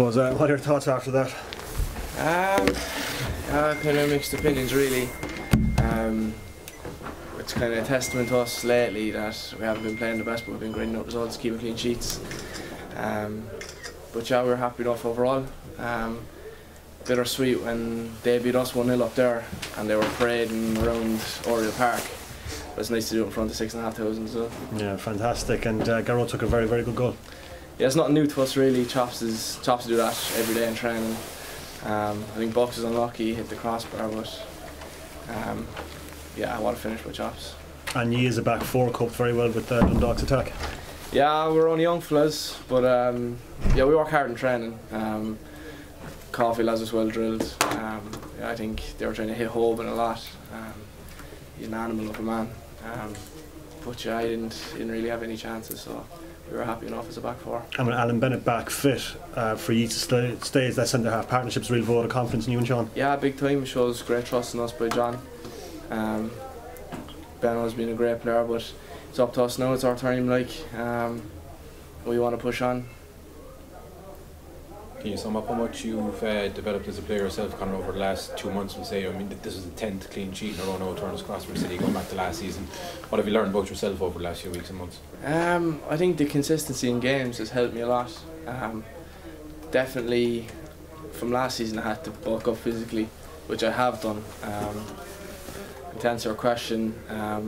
suppose. What are your thoughts after that? Kind of mixed opinions really. It's kind of a testament to us lately that we haven't been playing the best, but we've been grinding up results, keeping clean sheets. But yeah, we're happy enough overall. Bittersweet when they beat us 1-0 up there and they were parading around Oriel Park. But it's nice to do it in front of 6,500 as well. Yeah, fantastic. And Garrow took a very, very good goal. Yeah, it's nothing new to us really. Chops do that every day in training. I think Bucks is unlucky, he hit the crossbar, but yeah, I want to finish with Chops. And you as a back four coped very well with Dundalk's attack. Yeah, we're only young fellas, but yeah, we work hard in training. Caulfield has us well drilled. Yeah, I think they were trying to hit Hoban a lot. He's an animal of a man. But yeah, I didn't really have any chances, so we were happy enough as a back four. And with Alan Bennett back fit, for you to stay as that centre half, partnership's a real vote of confidence in you and Sean? Yeah, big time. Shows great trust in us by John. Benno's been a great player, but it's up to us now. It's our time. We want to push on. Can you sum up how much you've developed as a player yourself, Conor, over the last 2 months? We'll say, I mean, this is the 10th clean sheet in a row now, Turner's Cross for City, going back to last season. What have you learned about yourself over the last few weeks and months? I think the consistency in games has helped me a lot. Definitely, from last season I had to bulk up physically, which I have done. To answer your question, I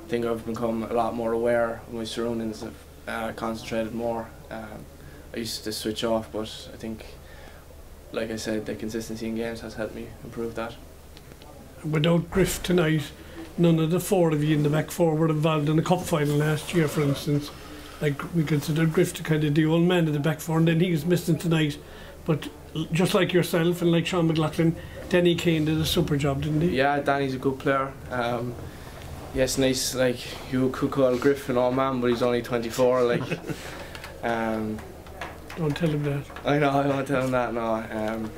think I've become a lot more aware of my surroundings. I've concentrated more. I used to switch off, but I think, like I said, the consistency in games has helped me improve that. Without Griff tonight, none of the four of you in the back four were involved in a cup final last year, for instance. Like, we considered Griff to kind of the old man of the back four, and then he was missing tonight. But just like yourself and like Sean McLaughlin, Danny Kane did a super job, didn't he? Yeah, Danny's a good player. Yes, nice. Like, you could call Griff an old man, but he's only 24. Like. Don't tell him that. I know, I won't tell him that, no.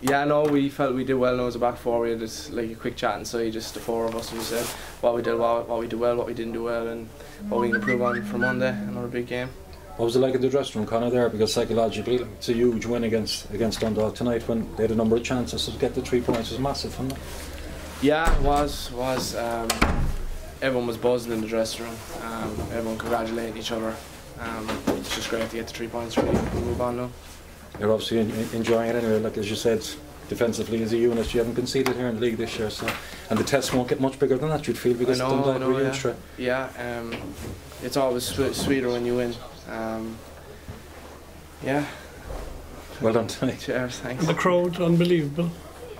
Yeah, no, we felt we did well now as a back four. We had this, like, a quick chat inside, just the four of us, and we said what we did well, what we did well, what we didn't do well, and what we can improve on for Monday, another big game. What was it like in the dressing room, Conor, there? Because psychologically, it's a huge win against Dundalk tonight when they had a number of chances to get the 3 points. It was massive, wasn't it? Yeah, it was. Everyone was buzzing in the dressing room. Everyone congratulating each other. It's just great to get the 3 points really and move on now. You're obviously enjoying it anyway, like as you said, defensively as a unit you haven't conceded here in the league this year, so, and the test won't get much bigger than that, you'd feel, because Dundalk are a huge threat. Yeah, it's always sweeter when you win. Yeah. Well done tonight. Cheers, thanks. And the crowd, unbelievable.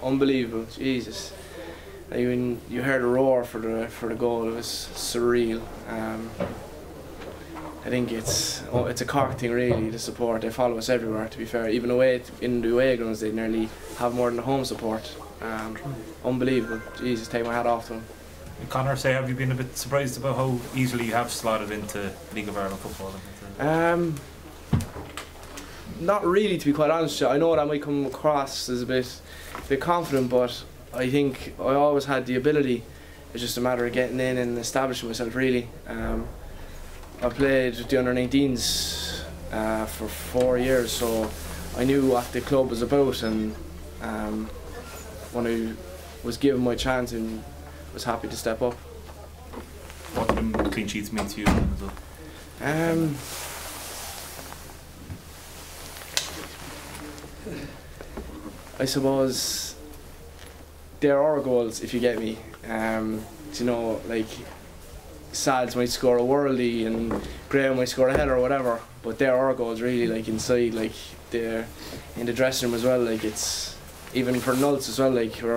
Unbelievable, Jesus. Like, when you heard a roar for the goal, it was surreal. I think it's a Cork thing really, the support. They follow us everywhere, to be fair. Even away in the away grounds, they nearly have more than the home support. Unbelievable. Jesus, take my hat off to them. And Conor, have you been a bit surprised about how easily you have slotted into League of Ireland football? Not really, to be quite honest with you. I know that might come across as a bit confident, but I think I always had the ability. It's just a matter of getting in and establishing myself really. I played with the under-19s for 4 years, so I knew what the club was about, and when I was given my chance, and was happy to step up. What do the clean sheets mean to you as well? I suppose there are goals, if you get me. You know, like, Sads might score a worldie and Graham might score a header or whatever, but there are goals really, like inside, like they're in the dressing room as well. Like, it's even for Nults as well. Like, we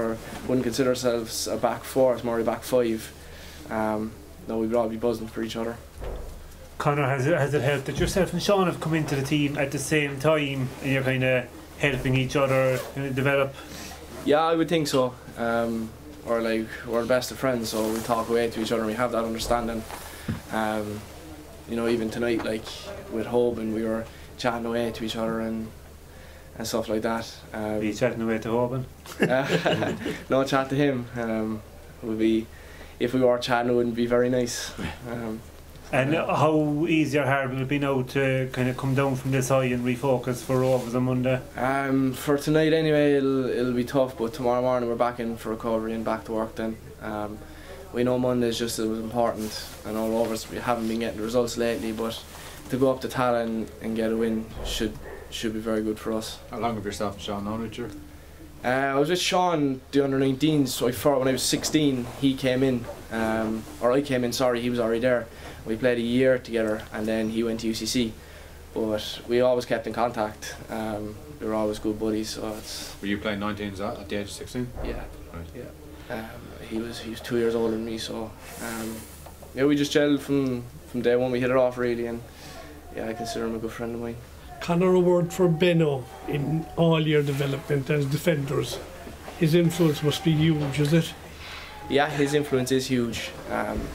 wouldn't consider ourselves a back four; it's more a back five. No, we'd all be buzzing for each other. Conor, has it helped that yourself and Sean have come into the team at the same time and you're kind of helping each other develop? Yeah, I would think so. Or like, we're the best of friends, so we talk away to each other and we have that understanding. You know, even tonight, like with Hoban, we were chatting away to each other and stuff like that. Are you chatting away to Hoban? No, chat to him. Would be, if we were chatting, it wouldn't be very nice. And how easy or hard will it be now to kind of come down from this high and refocus for Rovers on Monday? For tonight anyway, it'll be tough, but tomorrow morning we're back in for recovery and back to work then. We know Monday is just as important. I know Rovers, we haven't been getting the results lately, but to go up to Tala and get a win should be very good for us. How long have yourself and Sean known each other? I was with Sean, the under-19s, so when I was 16 he came in, or I came in, sorry, he was already there. We played a year together and then he went to UCC, but we always kept in contact. We were always good buddies. So were you playing 19s at the age of 16? Yeah. Right. Yeah. He was 2 years older than me, so yeah, we just gelled from day one. We hit it off really, and yeah, I consider him a good friend of mine. Conor, a word for Benno in all your development as defenders. His influence must be huge, is it? Yeah, his influence is huge.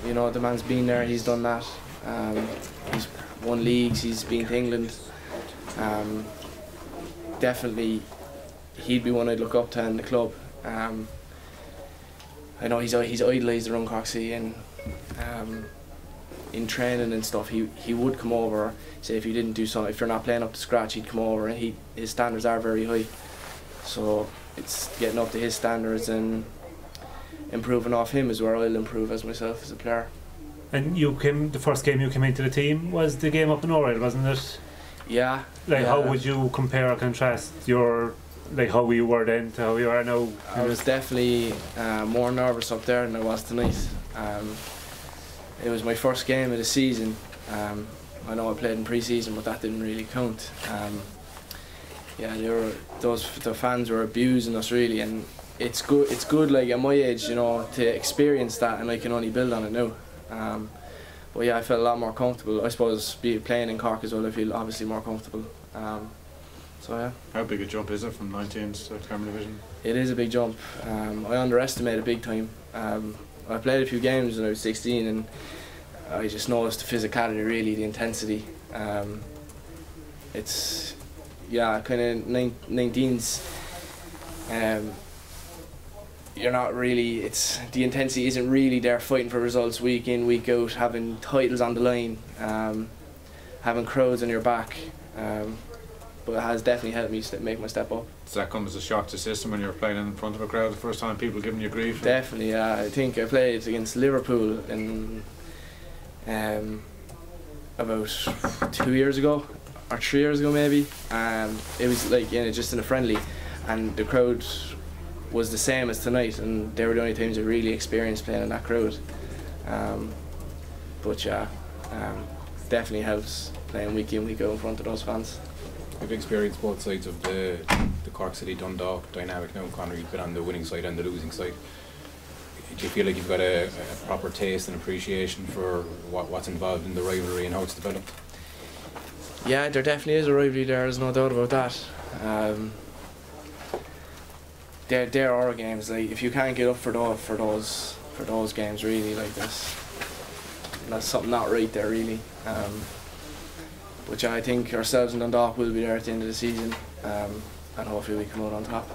You know, the man's been there, he's done that. He's won leagues, he's been to England. Definitely, he'd be one I'd look up to in the club. I know he's idolised around Coxey, and in training and stuff, he would come over. Say if you didn't do something, if you're not playing up to scratch, he'd come over, and his standards are very high. So it's getting up to his standards and improving off him is where I'll improve as myself as a player. And the first game you came into the team was the game up in Oriel, wasn't it? Yeah. Like, how would you compare or contrast how you were then to how you are now? I was definitely more nervous up there than I was tonight. It was my first game of the season. I know I played in pre-season, but that didn't really count. Yeah, the fans were abusing us really, and it's good like at my age, you know, to experience that, and I can only build on it now. But yeah, I felt a lot more comfortable. I suppose playing in Cork as well, I feel obviously more comfortable. So yeah. How big a jump is it from 19s to Cameron Division? It is a big jump. I underestimated big time. I played a few games when I was 16, and I just noticed the physicality, really, the intensity. It's kind of 19s. You're not really. The intensity isn't really there. Fighting for results week in, week out, having titles on the line, having crowds on your back. But it has definitely helped me make my step up. Does that come as a shock to the system when you're playing in front of a crowd the first time, people giving you grief? Definitely, yeah. I think I played against Liverpool in about 2 years ago, or 3 years ago maybe. It was like just in a friendly, and the crowd was the same as tonight, and they were the only times I really experienced playing in that crowd. But yeah, definitely helps playing week in, week out in front of those fans. You've experienced both sides of the Cork City Dundalk dynamic now, Conor. You've been on the winning side and the losing side. Do you feel like you've got a proper taste and appreciation for what's involved in the rivalry and how it's developed? Yeah, there definitely is a rivalry there. There's no doubt about that. There are games like if you can't get up for those games, really, like that's something not right there, really. Which I think ourselves and Dundalk will be there at the end of the season, and hopefully we come out on top.